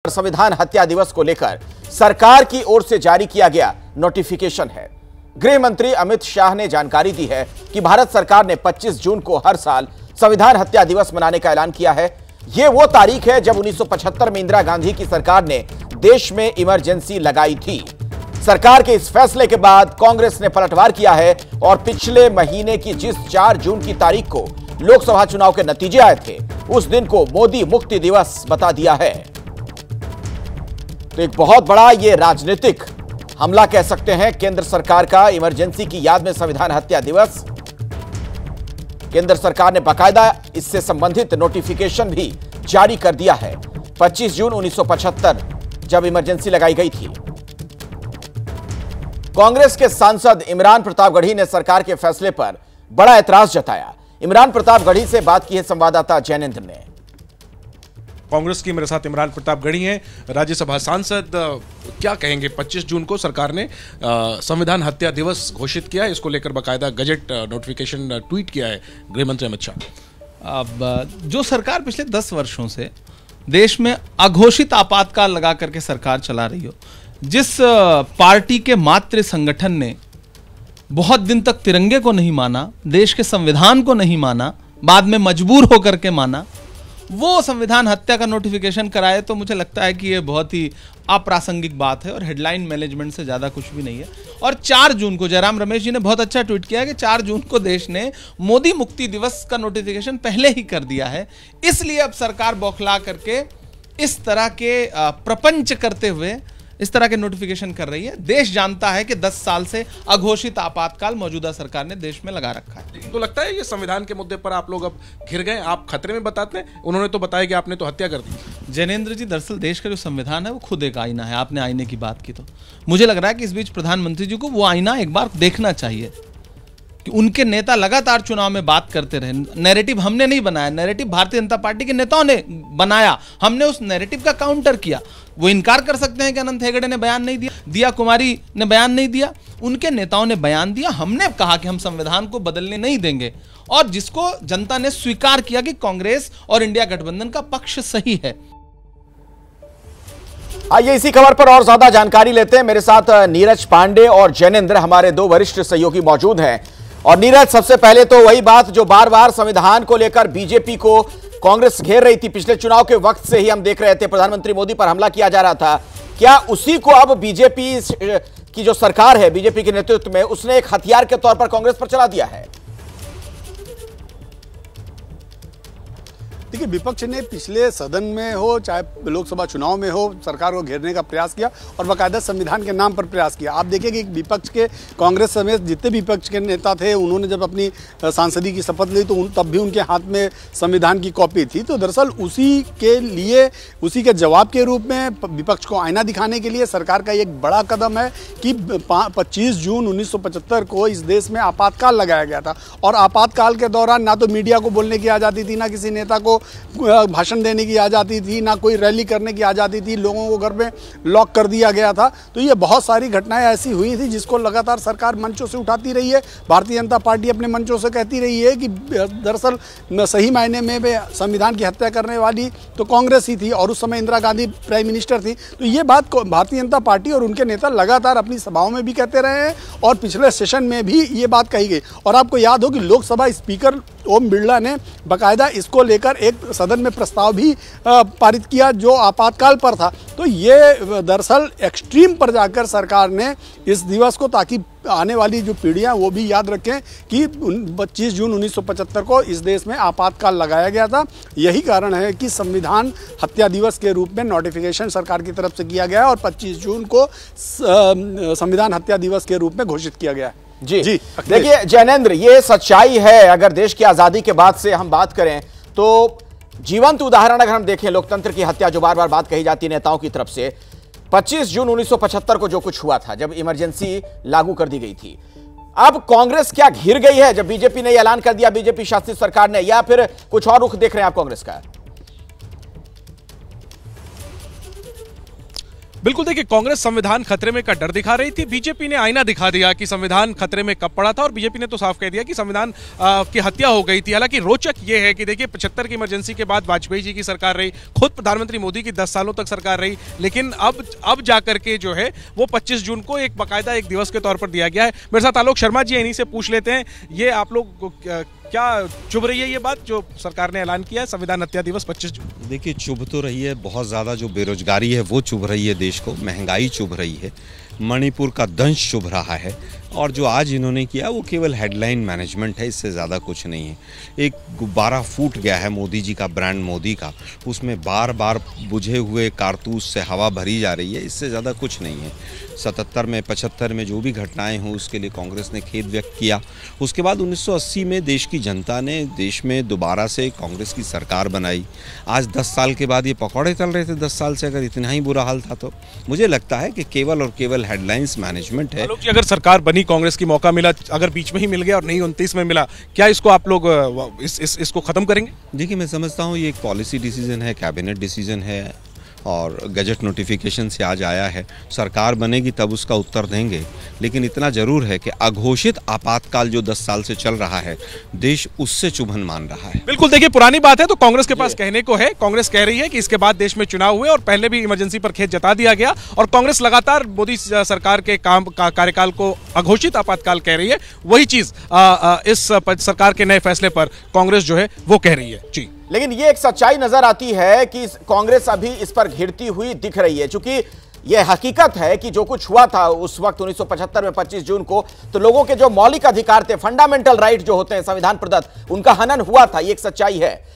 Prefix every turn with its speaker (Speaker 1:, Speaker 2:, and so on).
Speaker 1: संविधान हत्या दिवस को लेकर सरकार की ओर से जारी किया गया नोटिफिकेशन है। गृह मंत्री अमित शाह ने जानकारी दी है कि भारत सरकार ने 25 जून को हर साल संविधान हत्या दिवस मनाने का ऐलान किया है। यह वो तारीख है जब 1975 में इंदिरा गांधी की सरकार ने देश में इमरजेंसी लगाई थी। सरकार के इस फैसले के बाद कांग्रेस ने पलटवार किया है और पिछले महीने की जिस 4 जून की तारीख को लोकसभा चुनाव के नतीजे आए थे, उस दिन को मोदी मुक्ति दिवस बता दिया है। तो एक बहुत बड़ा ये राजनीतिक हमला कह सकते हैं केंद्र सरकार का। इमरजेंसी की याद में संविधान हत्या दिवस, केंद्र सरकार ने बाकायदा इससे संबंधित नोटिफिकेशन भी जारी कर दिया है। 25 जून 1975 जब इमरजेंसी लगाई गई थी। कांग्रेस के सांसद इमरान प्रतापगढ़ी ने सरकार के फैसले पर बड़ा ऐतराज जताया। इमरान प्रतापगढ़ी से बात की है संवाददाता जैनेंद्र ने।
Speaker 2: कांग्रेस की मेरे साथ इमरान प्रतापगढ़ी हैं, राज्यसभा सांसद। क्या कहेंगे, 25 जून को सरकार ने संविधान हत्या दिवस घोषित किया है, इसको लेकर बाकायदा गजट नोटिफिकेशन ट्वीट किया है गृह मंत्री अमित शाह।
Speaker 3: अब जो सरकार पिछले 10 वर्षों से देश में अघोषित आपातकाल लगा करके सरकार चला रही हो, जिस पार्टी के मातृ संगठन ने बहुत दिन तक तिरंगे को नहीं माना, देश के संविधान को नहीं माना, बाद में मजबूर होकर के माना, वो संविधान हत्या का नोटिफिकेशन कराए, तो मुझे लगता है कि ये बहुत ही अप्रासंगिक बात है और हेडलाइन मैनेजमेंट से ज़्यादा कुछ भी नहीं है। और 4 जून को जयराम रमेश जी ने बहुत अच्छा ट्वीट किया कि 4 जून को देश ने मोदी मुक्ति दिवस का नोटिफिकेशन पहले ही कर दिया है, इसलिए अब सरकार बौखला करके इस तरह के प्रपंच करते हुए इस तरह के नोटिफिकेशन कर रही है। देश जानता है कि 10 साल से अघोषित आपातकाल मौजूदा सरकार ने देश में लगा रखा है।
Speaker 2: लेकिन तो लगता है ये संविधान के मुद्दे पर आप लोग अब घिर गए, आप खतरे में बताते हैं। उन्होंने तो बताया कि आपने तो हत्या कर दी।
Speaker 3: जैनेंद्र जी, दरअसल देश का जो संविधान है वो खुद एक आईना है। आपने आईने की बात की, तो मुझे लग रहा है कि इस बीच प्रधानमंत्री जी को वो आईना एक बार देखना चाहिए कि उनके नेता लगातार चुनाव में बात करते रहे। नैरेटिव हमने नहीं बनाया, नैरेटिव भारतीय जनता पार्टी के नेताओं ने बनाया। हमने उस नैरेटिव का काउंटर किया। वो इनकार कर सकते हैं कि अनंत हेगड़े ने बयान नहीं दिया, दिया कुमारी ने बयान नहीं दिया, उनके नेताओं ने बयान दिया। हमने कहा कि हम संविधान को बदलने नहीं देंगे, और जिसको जनता ने स्वीकार किया कि कांग्रेस और इंडिया गठबंधन का पक्ष सही है।
Speaker 1: आइए इसी खबर पर और ज्यादा जानकारी लेते हैं। मेरे साथ नीरज पांडे और जैनेंद्र, हमारे 2 वरिष्ठ सहयोगी मौजूद हैं। और नीरज, सबसे पहले तो वही बात जो बार बार संविधान को लेकर बीजेपी को कांग्रेस घेर रही थी, पिछले चुनाव के वक्त से ही हम देख रहे थे, प्रधानमंत्री मोदी पर हमला किया जा रहा था। क्या उसी को अब बीजेपी की जो सरकार है, बीजेपी के नेतृत्व में, उसने एक हथियार के तौर पर कांग्रेस पर चला दिया है?
Speaker 4: देखिए, विपक्ष ने पिछले सदन में हो चाहे लोकसभा चुनाव में हो सरकार को घेरने का प्रयास किया और बाकायदा संविधान के नाम पर प्रयास किया। आप देखिए कि विपक्ष के, कांग्रेस समेत जितने विपक्ष के नेता थे, उन्होंने जब अपनी सांसदी की शपथ ली तो तब भी उनके हाथ में संविधान की कॉपी थी। तो दरअसल उसी के लिए, उसी के जवाब के रूप में विपक्ष को आईना दिखाने के लिए सरकार का एक बड़ा कदम है कि 25 जून 1975 को इस देश में आपातकाल लगाया गया था। और आपातकाल के दौरान ना तो मीडिया को बोलने की आज़ादी थी, ना किसी नेता को भाषण देने की आज़ादी थी, ना कोई रैली करने की आज़ादी थी, लोगों को घर में लॉक कर दिया गया था। तो ये बहुत सारी घटनाएं ऐसी हुई थी जिसको लगातार सरकार मंचों से उठाती रही है। भारतीय जनता पार्टी अपने मंचों से कहती रही है कि दरअसल सही मायने में संविधान की हत्या करने वाली तो कांग्रेस ही थी और उस समय इंदिरा गांधी प्राइम मिनिस्टर थी। तो ये बात भारतीय जनता पार्टी और उनके नेता लगातार अपनी सभाओं में भी कहते रहे हैं और पिछले सेशन में भी ये बात कही गई। और आपको याद हो कि लोकसभा स्पीकर ओम बिरला ने बाकायदा इसको लेकर एक सदन में प्रस्ताव भी पारित किया जो आपातकाल पर था। तो ये दरअसल एक्सट्रीम पर जाकर सरकार ने इस दिवस को, ताकि आने वाली जो पीढ़ियां वो भी याद रखें कि 25 जून 1975 को इस देश में आपातकाल लगाया गया था। यही कारण है कि संविधान हत्या दिवस के रूप में नोटिफिकेशन सरकार की तरफ से किया गया और 25 जून को संविधान हत्या दिवस के रूप में घोषित किया गया है।
Speaker 1: जी देखिए जैनेंद्र, ये सच्चाई है। अगर देश की आजादी के बाद से हम बात करें तो जीवंत उदाहरण अगर हम देखें, लोकतंत्र की हत्या जो बार बार बात कही जाती है नेताओं की तरफ से, 25 जून 1975 को जो कुछ हुआ था जब इमरजेंसी लागू कर दी गई थी, अब कांग्रेस क्या घिर गई है जब बीजेपी ने ऐलान कर दिया, बीजेपी शासित सरकार ने, या फिर कुछ और रुख देख रहे हैं आप कांग्रेस का?
Speaker 2: बिल्कुल, देखिए कांग्रेस संविधान खतरे में का डर दिखा रही थी, बीजेपी ने आईना दिखा दिया कि संविधान खतरे में कब पड़ा था, और बीजेपी ने तो साफ कह दिया कि संविधान की हत्या हो गई थी। हालांकि रोचक ये है कि देखिए 75 की इमरजेंसी के बाद वाजपेयी जी की सरकार रही, खुद प्रधानमंत्री मोदी की 10 सालों तक सरकार रही, लेकिन अब जाकर के जो है वो 25 जून को एक बाकायदा एक दिवस के तौर पर दिया गया है। मेरे साथ आलोक शर्मा जी, इन्हीं से पूछ लेते हैं, ये आप लोग क्या चुभ रही है ये बात जो सरकार ने ऐलान किया है संविधान हत्या दिवस 25 जून?
Speaker 5: देखिए, चुभ तो रही है, बहुत ज़्यादा जो बेरोजगारी है वो चुभ रही है देश को, महंगाई चुभ रही है, मणिपुर का दंश चुभ रहा है, और जो आज इन्होंने किया वो केवल हेडलाइन मैनेजमेंट है, इससे ज़्यादा कुछ नहीं है। एक गुब्बारा फूट गया है मोदी जी का, ब्रांड मोदी का, उसमें बार बार बुझे हुए कारतूस से हवा भरी जा रही है, इससे ज़्यादा कुछ नहीं है। 77 में 75 में जो भी घटनाएं हुई उसके लिए कांग्रेस ने खेद व्यक्त किया। उसके बाद 1980 में देश की जनता ने देश में दोबारा से कांग्रेस की सरकार बनाई। आज 10 साल के बाद ये पकौड़े तल रहे थे 10 साल से, अगर इतना ही बुरा हाल था तो मुझे लगता है कि केवल और केवल हेडलाइंस मैनेजमेंट है।
Speaker 2: अगर सरकार बनी, कांग्रेस की मौका मिला, अगर बीच में ही मिल गया और नहीं 29 में मिला, क्या इसको आप लोग इसको खत्म करेंगे?
Speaker 5: देखिए, मैं समझता हूँ ये एक पॉलिसी डिसीजन है, कैबिनेट डिसीजन है, और गजट नोटिफिकेशन से आज आया है। सरकार बनेगी तब उसका उत्तर देंगे, लेकिन इतना जरूर है कि अघोषित आपातकाल जो 10 साल से चल रहा है, देश उससे चुभन मान रहा है।
Speaker 2: बिल्कुल, देखिए पुरानी बात है तो कांग्रेस के पास कहने को है। कांग्रेस कह रही है कि इसके बाद देश में चुनाव हुए और पहले भी इमरजेंसी पर खेद जता दिया गया, और कांग्रेस लगातार मोदी सरकार के कार्यकाल को अघोषित आपातकाल कह रही है। वही चीज इस सरकार के नए फैसले पर कांग्रेस जो है वो कह रही है जी।
Speaker 1: लेकिन ये एक सच्चाई नजर आती है कि कांग्रेस अभी इस पर घिरती हुई दिख रही है, क्योंकि यह हकीकत है कि जो कुछ हुआ था उस वक्त 1975 में 25 जून को, तो लोगों के जो मौलिक अधिकार थे, फंडामेंटल राइट जो होते हैं संविधान प्रदत्त, उनका हनन हुआ था। ये एक सच्चाई है।